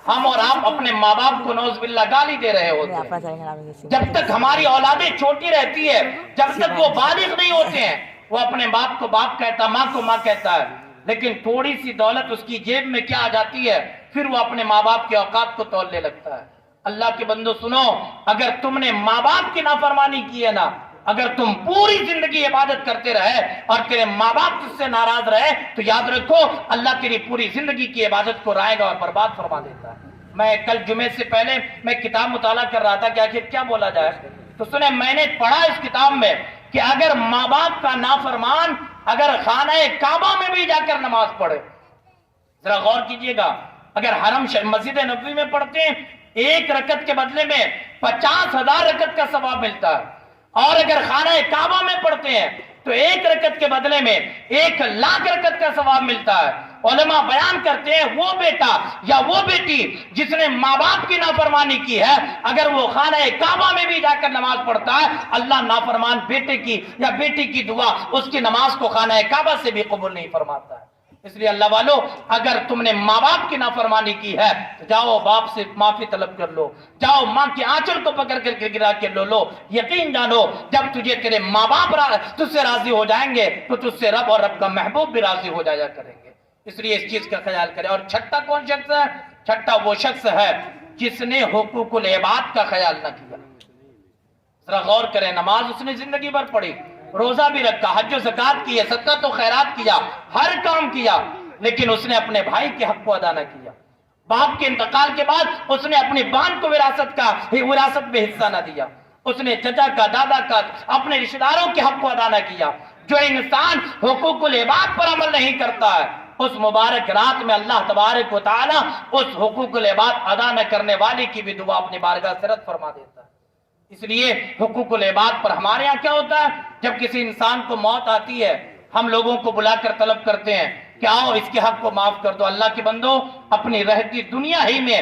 ہم اور آپ اپنے ماں باپ کو نعوذ باللہ گالی دے رہے ہوتے ہیں. جب تک ہماری اولادیں چھوٹی رہتی ہے, جب تک وہ بالغ نہیں ہوتے ہیں, وہ اپنے باپ کو باپ کہتا, ماں کو ماں کہتا ہے. لیکن تھوڑی سی دولت اس کی جیب میں کیا آ جاتی ہے, پھر وہ اپنے ماں باپ کے اوقات کو تولنے لگتا ہے. اللہ کے بندو سنو, اگر تم نے ماں باپ کی نافرمانی کی ہے نا اگر تم پوری زندگی عبادت کرتے رہے اور تیرے ماں باپ تجھ سے ناراض رہے تو یاد رکھو اللہ تیری پوری زندگی کی عبادت کو رائے گا اور برباد فرما دیتا ہے۔ میں کل جمعے سے پہلے میں کتاب مطالعہ کر رہا تھا کہ آخر کیا بولا جائے، تو سنیں میں نے پڑھا اس کتاب میں کہ اگر ماں باپ کا نافرمان اگر خانہ کعبہ میں بھی جا کر نماز پڑھے، ذرا غور کیجئے گا، اگر حرم مسجد نبوی میں پڑھتے ہیں 1 رکعت کے بدلے میں 50,000 رکعت کا ثواب ملتا ہے، اور اگر خانہ کعبہ میں پڑھتے ہیں تو 1 رکعت کے بدلے میں 1,00,000 رکعت کا ثواب ملتا ہے۔ علماء بیان کرتے ہیں وہ بیٹا یا وہ بیٹی جس نے ماں باپ کی نافرمانی کی ہے، اگر وہ خانہ کعبہ میں بھی جا کر نماز پڑھتا ہے، اللہ نافرمان بیٹے کی یا بیٹی کی دعا اس کی نماز کو خانہ کعبہ سے بھی قبول نہیں فرماتا ہے۔ اس لیے اللہ والو، اگر تم نے ماں باپ کی نافرمانی کی ہے تو جاؤ باپ سے معافی طلب کر لو، جاؤ ماں کی آنچل کو پکڑ کر گرا کے لو، یقین جانو جب تجھے تیرے ماں باپ تجھ سے راضی ہو جائیں گے تو تجھ سے رب اور رب کا محبوب بھی راضی ہو جایا کریں گے۔ اس لیے اس چیز کا خیال کریں۔ اور چھٹا کون شخص ہے؟ چھٹا وہ شخص ہے جس نے حقوق العباد کا خیال نہ کیا۔ ذرا غور کریں، نماز اس نے زندگی بھر پڑھی، روزہ بھی رکھا، حج و زکات کی ہے، صدقہ و خیرات کیا، ہر کام کیا، لیکن اس نے اپنے بھائی کے حق کو ادا نہ کیا۔ باپ کے انتقال کے بعد اس نے اپنی بہن کو وراثت میں حصہ نہ دیا، اس نے چچا کا، دادا کا، اپنے رشتہ داروں کے حق کو ادا نہ کیا۔ جو انسان حقوق العباد پر عمل نہیں کرتا ہے، اس مبارک رات میں اللہ تبارک و تعالی اس حقوق العباد ادا نہ کرنے والے کی بھی دعا اپنی بارگاہ سے رد فرما دیتا ہے۔ اس لیے حقوق العباد پر ہمارے ہاں کیا ہوتا ہے، جب کسی انسان کو موت آتی ہے ہم لوگوں کو بلا کر طلب کرتے ہیں کہ آؤ اس کے حق کو معاف کر دو۔ اللہ کے بندو، اپنی رہتی دنیا ہی میں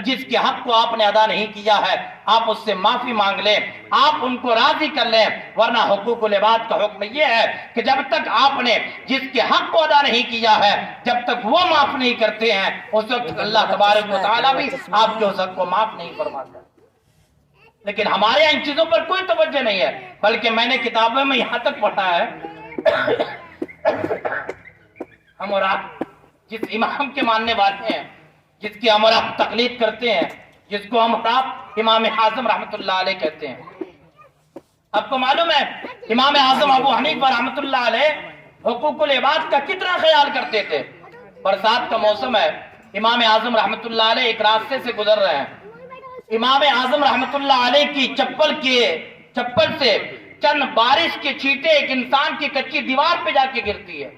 جس کے حق کو آپ نے ادا نہیں کیا ہے آپ اس سے معافی مانگ لیں، آپ ان کو راضی کر لیں، ورنہ حقوق العباد کا حکم یہ ہے کہ جب تک آپ نے جس کے حق کو ادا نہیں کیا ہے، جب تک وہ معاف نہیں کرتے ہیں اس وقت اللہ تبارک و تعالیٰ بھی آپ کے اس حق کو معاف نہیں فرماتا۔ لیکن ہمارے یہاں ان چیزوں پر کوئی توجہ نہیں ہے، بلکہ میں نے کتابوں میں یہاں تک پڑھا ہے ہم اور آپ جس امام کے ماننے والے ہیں، جس کی ہم اور آپ تقلید کرتے ہیں، جس کو ہم اور آپ امام اعظم رحمت اللہ علیہ کہتے ہیں، آپ کو معلوم ہے امام اعظم ابو حنیفہ رحمت اللہ علیہ حقوق العباد کا کتنا خیال کرتے تھے۔ برسات کا موسم ہے، امام اعظم رحمت اللہ علیہ ایک راستے سے گزر رہے ہیں، امام اعظم رحمت اللہ علیہ کی چپل سے چند بارش کے چھینٹے ایک انسان کی کچی دیوار پہ جا کے گرتی ہے۔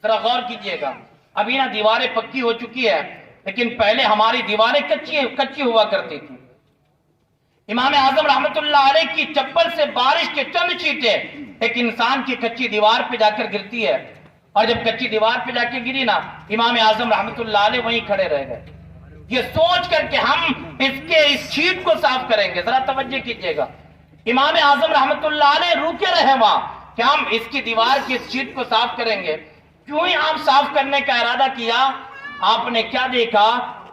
ذرا غور کیجئے گا، ابھی نا دیواریں پکی ہو چکی ہے، لیکن پہلے ہماری دیواریں کچی ہوا کرتی تھی۔ امام اعظم رحمت اللہ علیہ کی چپل سے بارش کے چند چھینٹے ایک انسان کی کچی دیوار پہ جا کر گرتی ہے، اور جب کچی دیوار پہ جا کے گری نا، امام اعظم رحمت اللہ علیہ وہیں کھڑے رہ گئے، یہ سوچ کر کہ ہم اس چھینٹ کو صاف کریں گے۔ ذرا توجہ کیجئے گا، امام اعظم رحمت اللہ علیہ روکے رہے وہاں کہ ہم اس کی دیوار کی اس چھینٹ کو صاف کریں گے۔ کیوں ہی آپ صاف کرنے کا ارادہ کیا، آپ نے کیا دیکھا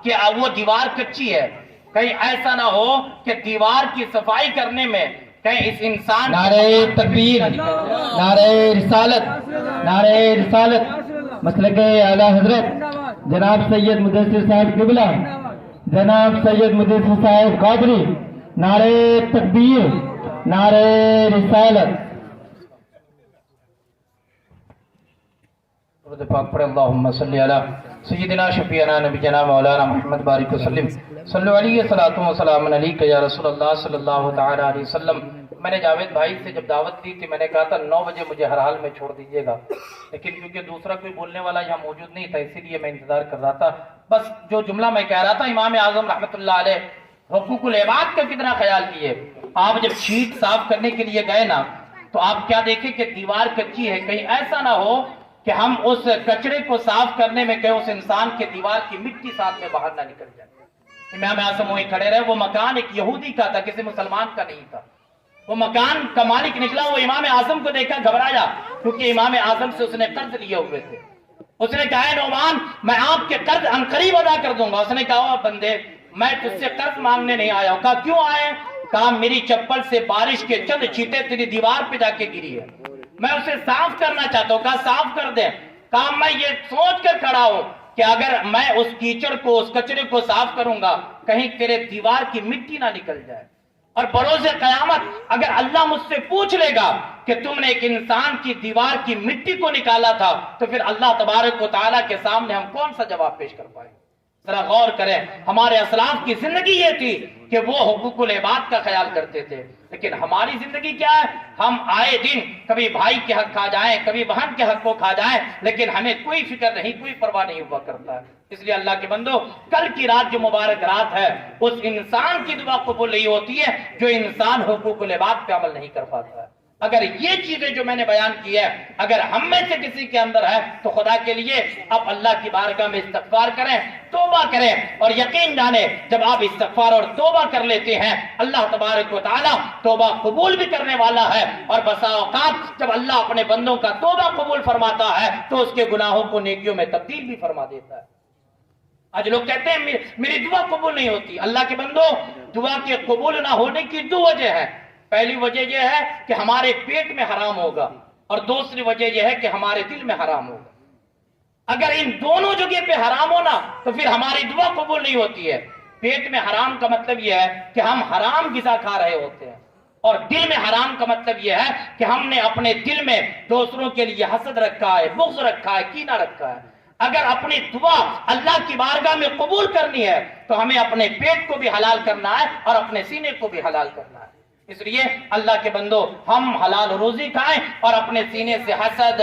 کہ وہ دیوار کچی ہے، کہیں ایسا نہ ہو کہ دیوار کی صفائی کرنے میں کہیں اس انسان نعرہ تکبیر، نعرہ رسالت، نعرہ رسالت، مسلک اعلی حضرت جناب سید مدثر صاحب قبلہ، جناب سید مدثر صاحب قادری، نعرہ تکبیر، نعرہ رسالت۔ درود پاک پڑھے، اللہم صلی علی سیدنا شفیعنا نبینا مولانا محمد بارک وسلم، صلو علیہ الصلوۃ والسلام علیک یا رسول اللہ صلی اللہ تعالی علیہ وسلم۔ میں نے جاوید بھائی سے جب دعوت دی تھی میں نے کہا تھا 9 بجے مجھے ہر حال میں چھوڑ دیجیے گا، لیکن کیونکہ دوسرا کوئی بولنے والا یہاں موجود نہیں تھا اسی لیے میں انتظار کر رہا تھا۔ بس جو جملہ میں کہہ رہا تھا، امام اعظم رحمت اللہ علیہ حقوق العباد کا کتنا خیال کیے۔ آپ جب شیٹ صاف کرنے کے لیے گئے نا تو آپ کیا دیکھیں کہ دیوار کچی ہے، کہیں ایسا نہ ہو کہ ہم اس کچرے کو صاف کرنے میں کہیں اس انسان کے دیوار کی مٹی ساتھ میں باہر نہ نکل جائے۔ امام اعظم وہیں کھڑے رہے، وہ مکان ایک یہودی کا تھا، کسی مسلمان کا نہیں تھا۔ وہ مکان کا مالک نکلا، وہ امام اعظم کو دیکھا گھبرایا، کیونکہ امام اعظم سے اس نے قرض لیے ہوئے تھے۔ اس نے کہا نعمان میں آپ کے قرض عنقریب ادا کر دوں گا۔ اس نے کہا بندے میں تجھ سے قرض مانگنے نہیں آیا ہوں۔ کہا کیوں آئے؟ کہا میری چپل سے بارش کے چند چھینٹے تیری دیوار پہ جا کے گری ہے، میں اسے صاف کرنا چاہتا ہوں۔ کہا صاف کر دیں۔ کہا میں یہ سوچ کر کھڑا ہوں کہ اگر میں اس کیچڑ کو، اس کچرے کو صاف کروں گا کہیں تیرے دیوار کی مٹی نہ نکل جائے۔ اور بروز قیامت اگر اللہ مجھ سے پوچھ لے گا کہ تم نے ایک انسان کی دیوار کی مٹی کو نکالا تھا، تو پھر اللہ تبارک و تعالیٰ کے سامنے ہم کون سا جواب پیش کر پائیں؟ ذرا غور کریں، ہمارے اسلاف کی زندگی یہ تھی کہ وہ حقوق العباد کا خیال کرتے تھے، لیکن ہماری زندگی کیا ہے؟ ہم آئے دن کبھی بھائی کے حق کھا جائیں، کبھی بہن کے حق کو کھا جائیں، لیکن ہمیں کوئی فکر نہیں، کوئی پرواہ نہیں ہوا کرتا ہے۔ اس لیے اللہ کے بندو، کل کی رات جو مبارک رات ہے، اس انسان کی دعا قبول نہیں ہوتی ہے جو انسان حقوق العباد پہ عمل نہیں کر پاتا ہے۔ اگر یہ چیزیں جو میں نے بیان کی ہے اگر ہم میں سے کسی کے اندر ہے تو خدا کے لیے آپ اللہ کی بارگاہ میں استغفار کریں، توبہ کریں، اور یقین جانیں جب آپ استغفار اور توبہ کر لیتے ہیں اللہ تبارک و تعالی توبہ قبول بھی کرنے والا ہے، اور بسا اوقات جب اللہ اپنے بندوں کا توبہ قبول فرماتا ہے تو اس کے گناہوں کو نیکیوں میں تبدیل بھی فرما دیتا ہے۔ آج لوگ کہتے ہیں میری دعا قبول نہیں ہوتی۔ اللہ کے بندو، دعا کے قبول نہ ہونے کی دو وجہ ہیں۔ پہلی وجہ یہ ہے کہ ہمارے پیٹ میں حرام ہوگا، اور دوسری وجہ یہ ہے کہ ہمارے دل میں حرام ہوگا۔ اگر ان دونوں جگہ پہ حرام ہونا تو پھر ہماری دعا قبول نہیں ہوتی ہے۔ پیٹ میں حرام کا مطلب یہ ہے کہ ہم حرام غذا کھا رہے ہوتے ہیں، اور دل میں حرام کا مطلب یہ ہے کہ ہم نے اپنے دل میں دوسروں کے لیے حسد رکھا ہے، بغض رکھا ہے، کینہ رکھا ہے۔ اگر اپنی دعا اللہ کی بارگاہ میں قبول کرنی ہے تو ہمیں اپنے پیٹ کو بھی حلال کرنا ہے اور اپنے سینے کو بھی حلال کرنا ہے۔ اس لیے اللہ کے بندو، ہم حلال روزی کھائیں اور اپنے سینے سے حسد،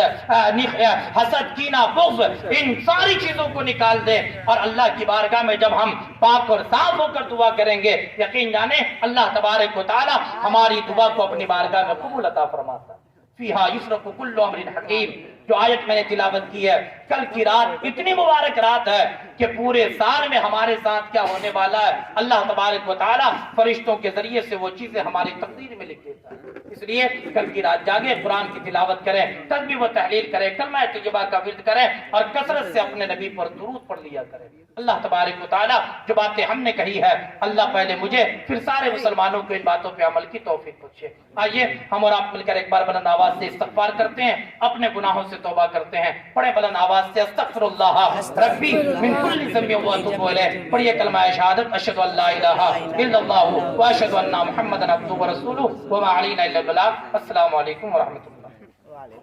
کینہ، بغض، ان ساری چیزوں کو نکال دیں، اور اللہ کی بارگاہ میں جب ہم پاک اور صاف ہو کر دعا کریں گے، یقین جانیں اللہ تبارک و تعالی ہماری دعا کو اپنی بارگاہ میں قبول عطا فرماتا ہے۔ فیہا یفرق کل امر حکیم، جو آیت میں نے تلاوت کی ہے، کل کی رات اتنی مبارک رات ہے کہ پورے سال میں ہمارے ساتھ کیا ہونے والا ہے اللہ تبارک و تعالی فرشتوں کے ذریعے سے وہ چیزیں ہماری تقدیر میں لکھ دیتا ہے۔ اس لیے کل کی رات جاگے، قرآن کی تلاوت کریں، تسبیح و تحلیل کریں، کلمہ طیبہ کا ورد کریں، اور کثرت سے اپنے نبی پر درود پڑھ لیا کریں۔ اللہ تبارک و تعالی جو باتیں ہم نے کہی ہے، اللہ پہلے مجھے پھر سارے مسلمانوں کو ان باتوں پہ عمل کی توفیق بخشے۔ آئیے ہم اور آپ مل کر ایک بار بلند آواز سے استغفار کرتے ہیں، اپنے گناہوں سے توبہ کرتے ہیں۔ پڑھیں بلند آواز سے، استغفر اللہ ربی من کل ذنب واتوب الیہ۔ پڑھیے کلمہ شہادت، اشہد ان لا الہ الا اللہ واشہد ان محمدا عبدہ ورسولہ وما علینا الا البلاغ۔ السلام علیکم ورحمۃ اللہ۔